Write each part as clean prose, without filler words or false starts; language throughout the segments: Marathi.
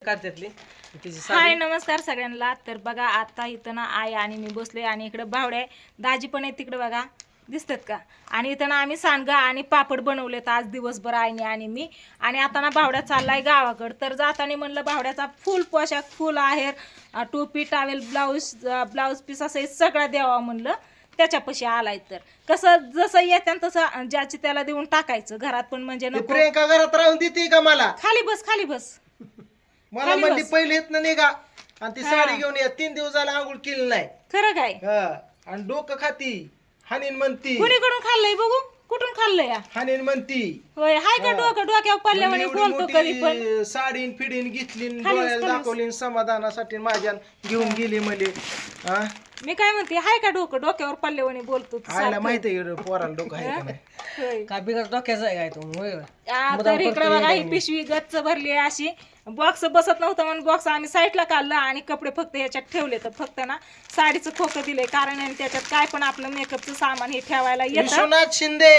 त्यातली हाय नमस्कार सगळ्यांना. तर बघा आता इथं ना आई आणि मी बसलोय आणि इकडे भावड्या दाजी पण आहे तिकडे बघा, दिसतात का. आणि इथं ना आम्ही सांडगा आणि पापड बनवलेत आज दिवसभर आईने आणि मी. आणि आता ना भावड्या चाललाय गावाकडं. तर जाताना म्हणलं भावड्याचा फुल पोशाख, फुल आहेर, टोपी, टावेल, ब्लाऊज पीस असं सगळं द्यावं म्हणलं. त्याच्यापाशी आलाय तर कसं जसं येत्या तसं ज्याची त्याला देऊन टाकायचं घरात पण म्हणजे नको. प्रियंका घरात राहून देते का मला? खाली बस खाली बस. मला म्हणली पहिले येत निघा आणि ती साडी घेऊन या. 3 दिवस झाला आंघोळ केली नाही. खरं काय? आणि डोकं खाती हानीन म्हणती. कुणीकडून खाल्लंय बघू, कुठून खाल्लंय? हानीन म्हणती. होय हाय का डोकं डोक्यावर पडल्यावानी बोलतो कधी पण. साडीन फिडीन घेतली डोळ्याला दाखवली समाधानासाठी माझ्या घेऊन गेली मले. मी काय म्हणते हाय का डोकं डोक्यावर पडल्यावानी बोलतो. आयला माहिती आहे पोराला डोकं आहे का नाही. काय बिगर डोक्याचा आहे काय तो? तर इकडे बघा ही पिशवी गच्च भरली आहे अशी. बॉक्स बसत नव्हतं म्हणून बॉक्स आम्ही साईडला काढला आणि कपडे फक्त ह्याच्यात ठेवले. तर फक्त ना साडीचं खोकं दिलंय कारण त्याच्यात काय पण आपलं मेकअपचं सामान हे ठेवायला येतं. विश्वनाथ शिंदे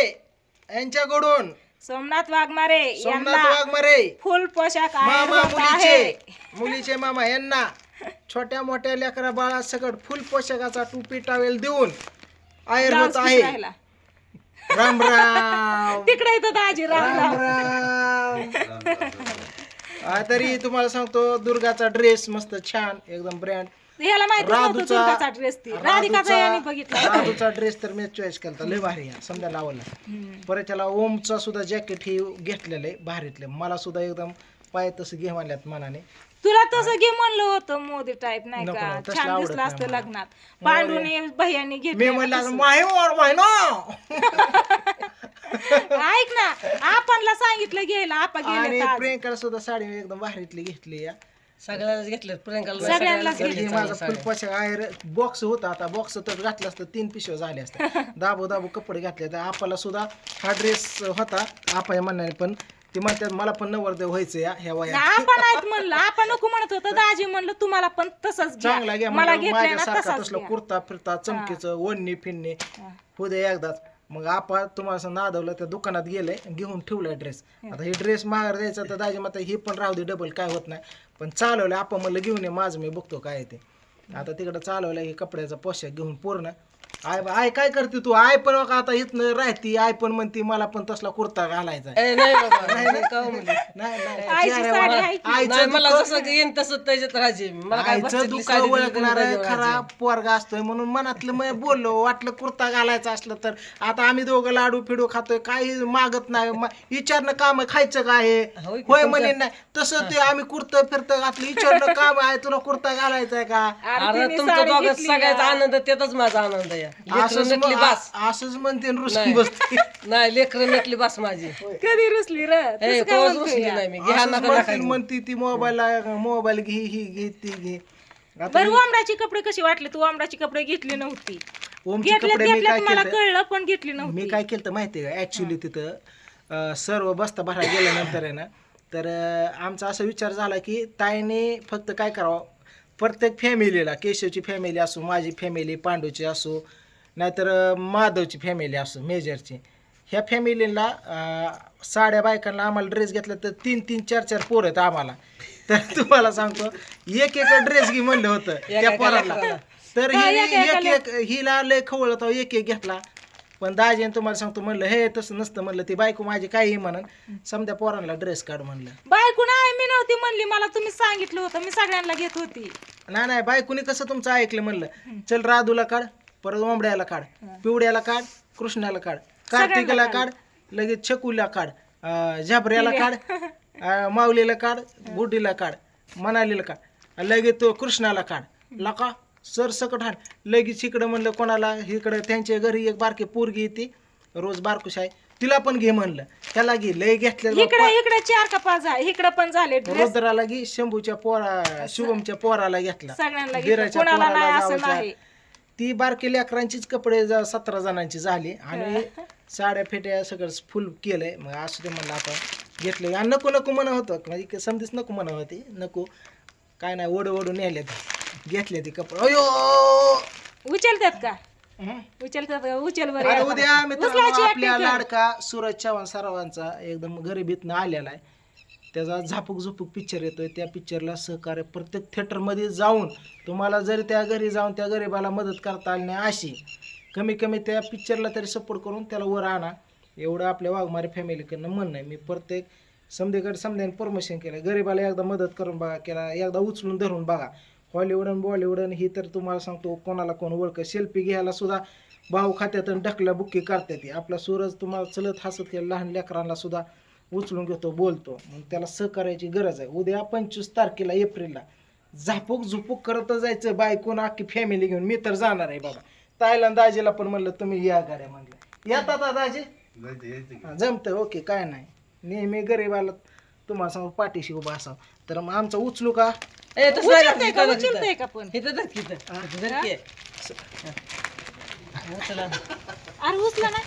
यांच्याकडून सोमनाथ वाघमारे फुल पोशाख आहे. मुलीचे मामा यांना छोट्या मोठ्या लेकरा बाळा सकट फुल पोशाखाचा टोपी टावेल देऊन आयर होत आहे. राम राम. तिकडे येतो दाजी. राम राम. तरी तुम्हाला सांगतो दुर्गाचा ड्रेस मस्त छान एकदम ब्रँड. ह्याला माहिती नव्हतं दुर्गाचा ड्रेस. ती राधिकाचा याने बघितला. राधूचा ड्रेस तर मी चॉईस केला लय भारी आहे समजा लावला. परत त्याला ओमचा सुद्धा जॅकेट हे घेतलेलं आहे भारीतलं. मला सुद्धा एकदम पाय तसं घे म्हणल्यात मनाने. तुला तसं घे म्हणलं होतं मोदी टाईप नाही का, छान दिसलं असतं लग्नात. पांडूने भैयाने मी घेतलं. म्हणलं माहिनो ऐक ना आपणला सांगितलं घ्यायला आपा आणि गेले प्रियंकाला सुद्धा साडी एकदम भारीतली घेतली या. सगळ्यालाच घेतलं प्रियंकाला. सगळ्यांनाच माझा फुल पोशाख आहे. बॉक्स होता आता बॉक्स तर घातलं असतं 3 पिशव्या झाल्या असत्या. दाबू कपडे घातले तर आपल्याला सुद्धा हा ड्रेस होता आपल्या म्हणण्याने. पण ते म्हणतात मला पण नवरदेव व्हायचं या ह्या वयात. आपण आहेत म्हणलं आपण नको म्हणत होतं दाजी म्हणलं तुम्हाला पण तसंच चांगला घ्या मला माझ्यासारखा तसलं कुर्ता फिरता चमकीचं वडणी फिरणे उद्या एकदाच. मग आपण तुम्हाला नादवलं त्या दुकानात गेले घेऊन ठेवलाय ड्रेस. आता हे ड्रेस माघार द्यायचा तर दाजी माता हे पण राहू दे डबल काय होत नाही. पण चालवलं आपण म्हणलं घेऊन ये माझं मी बघतो काय ते. आता तिकडं चालवलं हे कपड्याचा पोशाख घेऊन पूर्ण. आय काय करते तू? आय पण आता इथनं राहती. आय पण म्हणते मला पण तसला कुर्ता घालायचा. मला जसं येईन तसं त्याच्यात राजे. आईचं दुःख ओळखणार खरा पोरगा असतोय म्हणून मनातलं मी बोललो. वाटलं कुर्ता घालायचं असलं तर. आता आम्ही दोघं लाडू फिडू खातोय काही मागत नाही. विचारणं काम खायचं काय होय म्हणे नाही तसं ते आम्ही कुर्ता फिरतं घातलं विचारणं काम आहे तुला कुर्ता घालायचा का. अरे तुमच्या दोघात सगळ्याचा आनंद त्यातच माझा आनंद आहे. असंच म्हणते रुसून बसते. नाही लेकरं नटली बस माझी. कधी रुसली रुसली नाही मी. म्हणती ती मोबाईल घे ही घे ती घे. बरं ओमराची कपडे कशी वाटले? तू ओमराची कपडे घेतली नव्हती. ओमची कपडे मी काय मला केलं कळलं पण घेतली नव्हती. मी काय केलं माहितीये का ऍक्च्युली तिथं सर्व बस्ता भरा गेल्यानंतर आहे ना तर आमचा असा विचार झाला की ताईने फक्त काय करावं प्रत्येक फॅमिलीला केशवची फॅमिली असो माझी फॅमिली पांडूची असो नाहीतर माधवची फॅमिली असो मेजरची ह्या फॅमिलीला साड्या बायकांना आम्हाला ड्रेस घेतला तर 3-3, 4-4 पोरं आहेत आम्हाला. तर तुम्हाला सांगतो एक ड्रेस घे म्हणलं होतं त्या पोराला. तर एक हिला लय खवळ होता एक घेतला. पण दाजीने तुम्हाला सांगतो म्हणलं हे तसं नसतं म्हणलं ती बायको माझी काही म्हणन समजा पोरांना ड्रेस काढ म्हणलं. बायको नाही मी नव्हती म्हणली मला तुम्ही सांगितलं होतं मी सगळ्यांना घेत होती. नाही बायकोनी कसं तुमचं ऐकलं म्हणलं चल राधूला काढ परत ओंबड्याला काढ पिवड्याला काढ कृष्णाला काढ कार्तिकला काढ लगेच छकुला काढ झाबऱ्याला काढ माऊलीला काढ गुड्डीला काढ मनालीला काढ लगेच तो कृष्णाला काढ लका सर सकट हाण लगेच इकडं म्हणलं कोणाला इकडं त्यांच्या घरी एक बारके पोरगी येते रोज बारकुश आहे तिला पण घे म्हणलं त्याला घे लय घेतलं. इकडे 4 का 5 आहे इकडे पण झाले. रुद्राला घे शंभूच्या पोरा शुभमच्या पोराला घेतला सगळ्यांना. ती बारके लेकरांचीच कपडे 17 जणांची झाली आणि साड्या फेट्या सगळं फुल केलंय. मग असं ते म्हणलं आपण घेतलं आणि नको म्हणत होतं म्हणजे समधीच नको म्हणत होती नको काय नाही ओढू नेल्या घेतले ती कपडे. अयो उचलतात का उचल बरं. उद्या मित्रांनो आपल्या लाडका सूरज चव्हाण सरावांचा एकदम गरिबीतनं आलेला आहे त्याचा झापूक झुपूक पिक्चर येतोय. त्या पिक्चरला सहकार्य प्रत्येक थिएटरमध्ये जाऊन तुम्हाला जरी त्या घरी जाऊन त्या गरिबाला मदत करता आली नाही अशी कमी कमी त्या पिक्चरला तरी सपोर्ट करून त्याला वर आणा, एवढं आपल्या वाघमारे फॅमिलीकडनं म्हणणं आहे. मी प्रत्येक समध्याने प्रमोशन केलं. गरिबाला एकदा मदत करून बघा, केला एकदा उचलून धरून बघा. हॉलिवूड आणि बॉलिवूड ही तर तुम्हाला सांगतो कोणाला कोण ओळखत. सेल्फी घ्यायला सुद्धा भाऊ खात्यात आणि ढकला बुक्की करतात. आपला सूरज तुम्हाला चलत हसत केलं लहान लेकरांना सुद्धा उचलून घेतो, बोलतो. मग त्याला सहकार्याची गरज आहे. उद्या 25 तारखेला एप्रिलला झापूक झुपूक करत जायचं बायकोन अख्खी फॅमिली घेऊन. मी तर जाणार आहे बाबा. ताईला दाजीला पण म्हणलं तुम्ही या गाड्या म्हणलं. येतात दाजी? जमतं, ओके, काय नाही. नेहमी गरीबाला तुम्हाला सांगू पाठीशी उभा असावं. तर मग आमचं उचलू का? उचलतंय का पण? अरे उचला नाही.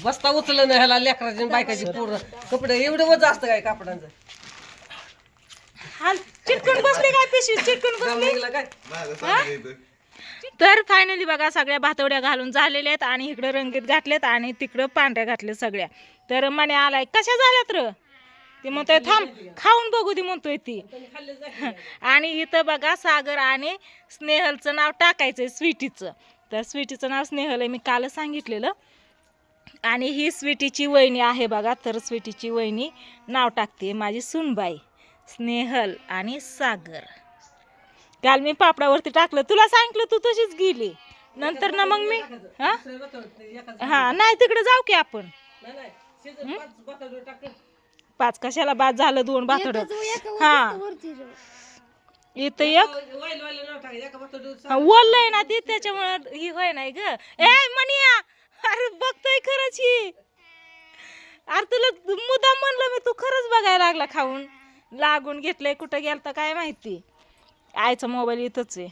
बसता उचललं नाही ह्याला लेकराची आणि बायकाची पूर्ण कपडे एवढं वज असतं काय कापडांचं. हाल चिटकून बसले काय पिशवी चिटकून बसले. जमलं काय तर फायनली बघा सगळ्या भातवड्या घालून झालेल्या आहेत आणि इकडं रंगीत घातलेत आणि तिकडं पांढऱ्या घातल्या सगळ्या. तर मने आलाय कशा झाल्यात र ती म्हणतोय थांब खाऊन बघू ती म्हणतोय ती. आणि इथं बघा सागर आणि स्नेहलचं नाव टाकायचंय स्वीटीचं. तर स्वीटीचं नाव स्नेहल आहे, मी कालच सांगितलेलं. आणि ही स्वीटीची वहिनी आहे बघा. तर स्वीटीची वहिनी नाव टाकते माझी सुनबाई स्नेहल आणि सागर. काल मी पापडावरती टाकलं, तुला सांगितलं तू तशीच गेली. नंतर ना मग मी हा नाही तिकडे जाऊ की आपण. 5 कशाला बाद झालं 2 बाथड. हा इथं एक वल्लय ना ती त्याच्यामुळे ही होय नाही ग. ए मनिया अरे बघतोय खरंच ही. अरे तुला मुद्दाम म्हणलं मी, तू खरंच बघायला लागला. खाऊन लागून घेतलंय कुठं गेलता काय माहिती. आईचा मोबाईल इथंच आहे.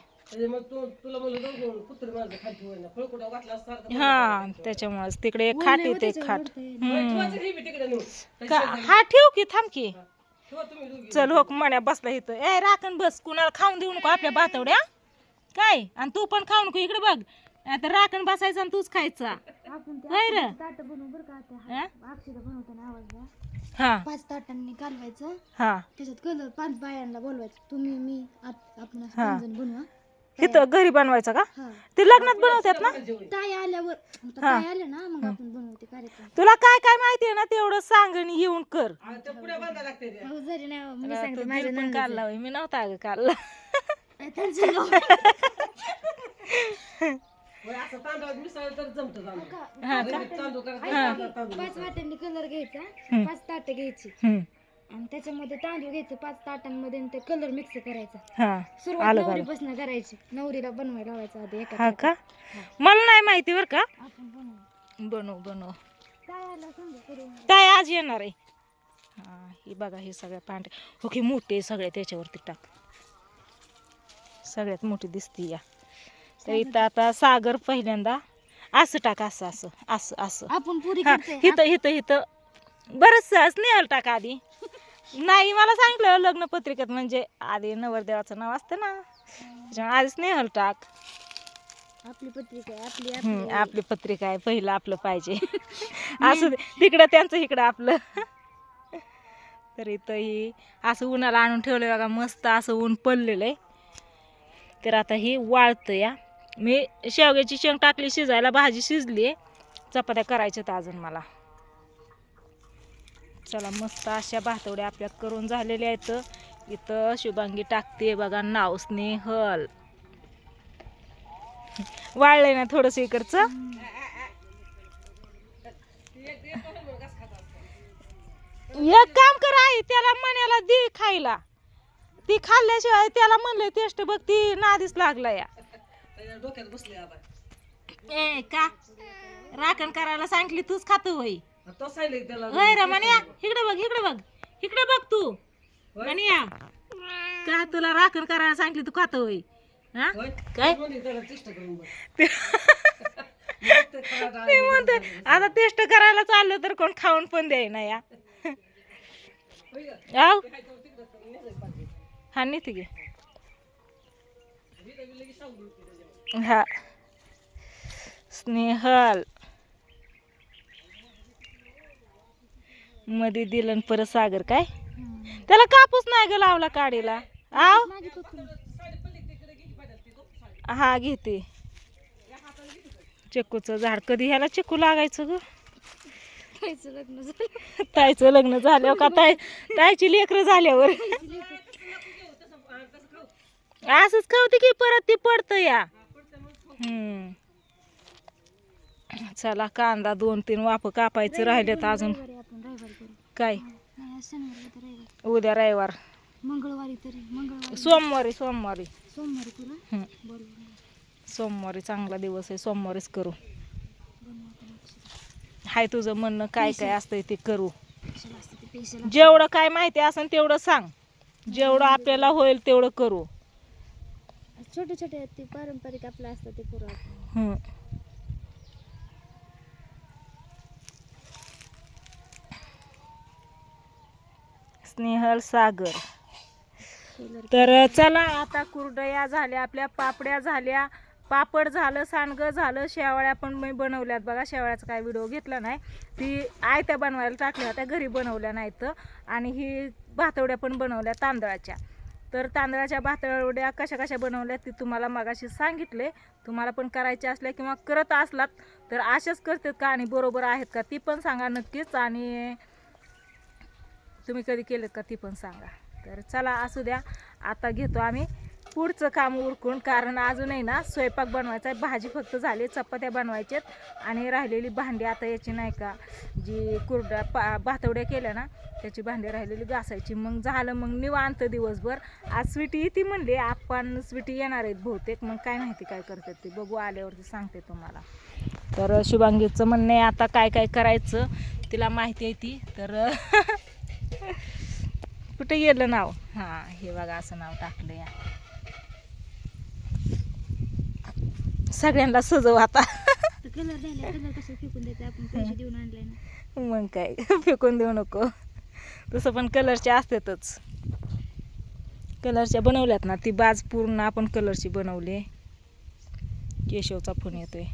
हा त्याच्यामुळेच तिकडे एक खाट येते एक खाट. हा ठेव की थांब की. चल हो म्हण्या बसला इथं. ए राखण बस, कुणाला खाऊन देऊ नको आपल्या बातवड्या काय. आणि तू पण खाऊ नको, इकडे बघ. आता राखण बसायचं आणि तूच खायचा. हा 5 ताटांनी घालवायचं. हा त्याच्यात कलर 5 बायांना बोलवायचं. तुम्ही मी आपण असं 5 जण बनवा. इथं घरी बनवायचं का? हा ते लग्नात बनवतात ना. ताई आल्यावर ताई आले ना मग आपण बनवते कार्यक्रम. तुला काय काय माहितीये ना तेवढं सांग आणि येऊन कर. हो जरी नाही मी सांगते तू माझ्या बिल पण काढला होय. मी नव्हता अगं काढला. हा का? 5 वाट्यांनी कलर घ्यायचा. 5 ताटं घ्यायची आणि त्याच्यामध्ये तांदूळ घ्यायचे 5 ताटांमध्ये आणि ते कलर मिक्स करायचा. हा सुरुवात नवरीपासून करायची. नवरीला बनवायला लावायचं आधी एका हा का? मला नाही माहिती बर का. आपण बनव काय आलं सांगा करून. काय आज येणार आहे. हा ही बघा हे सगळ्या पांढरे ओके मोठे सगळे त्याच्यावरती टाक. सगळ्यात मोठी दिसती या. तर इथं आता सागर पहिल्यांदा असं टाक असं असं असं असं. आपण पुरी हा करते. हिथं हिथं हिथं बरंच स्नेहल टाक आधी. नाही मला सांगितलं लग्न पत्रिकेत म्हणजे आधी नवरदेवाचं नाव असतं ना त्याच्यामुळे आधी स्नेहल टाक. आपली पत्रिका आहे, आपली पत्रिका आहे, पहिलं आपलं पाहिजे. असं तिकडं त्यांचं इकडं आपलं. तर इथं ही असं उन्हाला आणून ठेवलं बघा मस्त असं ऊन पडलेलं आहे. तर आता ही वाळतं या. मी शेवग्याची शेंग टाकली शिजायला, भाजी शिजली आहे, चपात्या करायच्यात अजून मला. चला मस्त अशा भातवड्या आपल्या करून झालेल्या आहेत. इथं शुभांगी टाकते बघा नाव स्नेहल. वाळलंय ना थोडस इकडचं. एक काम कर आई त्याला मण्याला दे खायला. ती खाल्ल्याशिवाय त्याला म्हणलंय टेस्ट बघ ती नादीच लागला या. डोक्यात बसले आता. ए का राखण करायला सांगितली तूच खातो होई. तो सांगितलं त्याला होय रे मन्या इकडे बघ इकडे बघ इकडे बघ तू मन्या का तुला राखण करायला सांगितली तू खातो होई. हा काय ते म्हणते आता टेस्ट करायला चाललो तर कोण खाऊन पण द्याय ना या. आव हा नेते गे हा स्नेहल मध्ये दिलं परत सागर काय त्याला कापूस नाही ग लावला काडीला आव मागित होतो हा घेते चिकूचं झाड कधी ह्याला चिकू लागायचं ग खायचं लग्न झालं ताईचं लग्न झाल्यावर का ताईची लेकरं झाल्यावर असंच खावते की परत ती पडतं या चला कांदा 2-3 वाफ कापायचं राहिलेत अजून आपण रविवारी करू काय नाही आज शनिवारी तर रविवार उद्या रविवार मंगळवारी तरी मंगळवारी सोमवारी सोमवारी करू हं. बरोबर सोमवारी चांगला दिवस आहे सोमवारीच करू हाय तुझं म्हणणं काय काय असतंय ते करू स्पेशल जेवढं काय माहिती असेल तेवढं सांग जेवढं आपल्याला होईल तेवढं करू छोटे छोटे आहेत ते पारंपरिक आपलं असतं ते करू आपण हं. स्नेहल सागर तर चला आता कुरडया झाल्या आपल्या पापड्या झाल्या पापड झालं सांडगं झालं शेवाळ्या पण मी बनवल्यात बघा शेवाळ्याचा काय व्हिडिओ घेतला नाही ती आयत्या बनवायला टाकल्या होत्या घरी बनवल्या नाहीत आणि ही भातवड्या पण बनवल्या तांदळाच्या तर तांदळाच्या भातवड्या कशा कशा बनवल्या ती तुम्हाला मगाशी सांगितले तुम्हाला पण करायच्या असल्या किंवा करत असलात तर अशाच करतात का आणि बरोबर आहेत का ती पण सांगा नक्कीच आणि तुम्ही कधी केलेत का ती पण सांगा तर चला असू द्या आता घेतो आम्ही पुढचं काम उरकून कारण अजूनही ना स्वयंपाक बनवायचा आहे भाजी फक्त झाली चपात्या बनवायच्यात आणि राहिलेली भांडी आता याची नाही का जी कुरड्या भातवड्या केल्या ना त्याची भांडी राहिलेली घासायची मग झालं मग निवांत दिवसभर आज स्वीटी येते म्हणले आपण स्वीटी येणार आहेत बहुतेक मग काय माहिती काय करतात ते बघू आल्यावरती सांगते तुम्हाला तर शुभांगीचं म्हणणं आहे आता काय काय करायचं तिला माहिती आहे ती तर कुठे गेलं नाव हां हे बघा असं नाव टाकलं या सगळ्यांना सजव आता कलर झाले कलर कसं फेकून द्यायचं आपण पैसे देऊन आणलाय ना मग काय फेकून देऊ नको तसं पण कलरचे असतातच कलरच्या बनवल्यात ना ती बाज पूर्ण आपण कलरची बनवली केशवचा फोन येतोय